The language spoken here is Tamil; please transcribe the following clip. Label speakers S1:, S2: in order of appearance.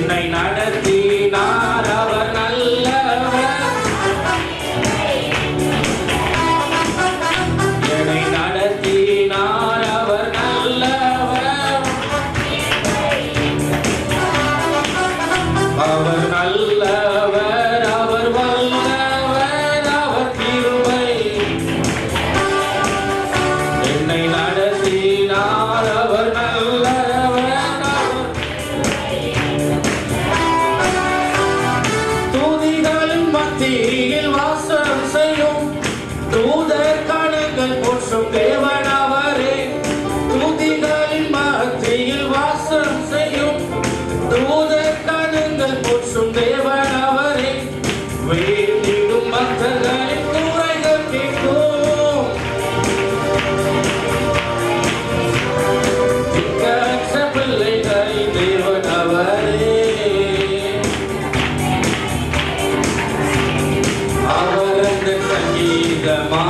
S1: என்னை நடத்தினார் அவர் நல்லவர். என்னை நடத்தினார் அவர் நல்லவர். அவர் நல்லவர், அவர் வல்லவர், அவர் கிருபை. என்னை நடத்தினார் அவர் நல்லவர். தூதிகளின் மத்தியில் வாசம் செய்யும் தூதர் கணங்கள் போற்றும் தேவன் அவரே. தூதிகளின் மத்தியில் வாசம் செய்யும் தூதர் கணங்கள் போற்றும் தேவன் அவரே. வேண்டிடும் பக்தர்களின் குறைகள் கேட்கும். திக்கற்ற பிள்ளைகளை தேவன் அவரே. அவர் அந்த சங்கீதமா